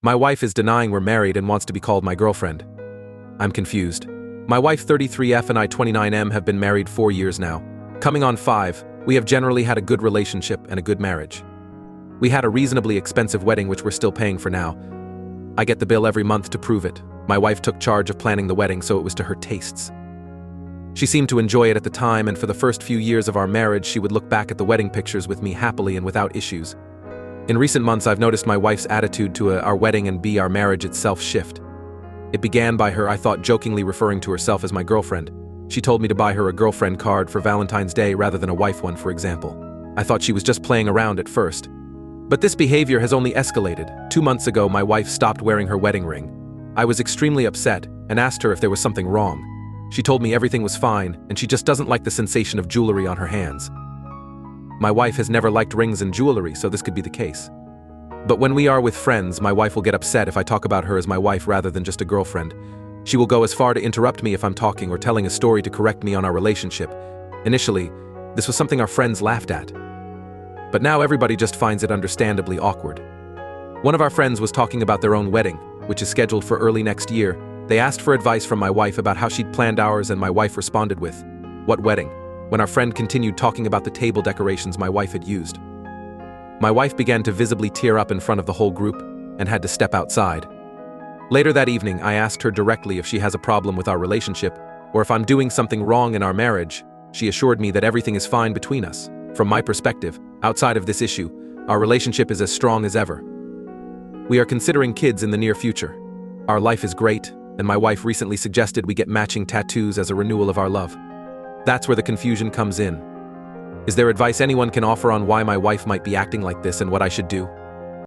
My wife is denying we're married and wants to be called my girlfriend. I'm confused. My wife 33F and I 29M have been married 4 years now. Coming on 5, we have generally had a good relationship and a good marriage. We had a reasonably expensive wedding which we're still paying for now. I get the bill every month to prove it. My wife took charge of planning the wedding, so it was to her tastes. She seemed to enjoy it at the time, and for the first few years of our marriage she would look back at the wedding pictures with me happily and without issues. In recent months I've noticed my wife's attitude to our wedding and our marriage itself shift. It began by her, I thought, jokingly referring to herself as my girlfriend. She told me to buy her a girlfriend card for Valentine's Day rather than a wife one, for example. I thought she was just playing around at first. But this behavior has only escalated. 2 months ago my wife stopped wearing her wedding ring. I was extremely upset and asked her if there was something wrong. She told me everything was fine and she just doesn't like the sensation of jewelry on her hands. My wife has never liked rings and jewelry, so this could be the case. But when we are with friends, my wife will get upset if I talk about her as my wife rather than just a girlfriend. She will go as far to interrupt me if I'm talking or telling a story to correct me on our relationship. Initially, this was something our friends laughed at. But now everybody just finds it understandably awkward. One of our friends was talking about their own wedding, which is scheduled for early next year. They asked for advice from my wife about how she'd planned ours, and my wife responded with, "What wedding?" when our friend continued talking about the table decorations my wife had used. My wife began to visibly tear up in front of the whole group and had to step outside. Later that evening, I asked her directly if she has a problem with our relationship or if I'm doing something wrong in our marriage. She assured me that everything is fine between us. From my perspective, outside of this issue, our relationship is as strong as ever. We are considering kids in the near future. Our life is great, and my wife recently suggested we get matching tattoos as a renewal of our love. That's where the confusion comes in. Is there advice anyone can offer on why my wife might be acting like this and what I should do?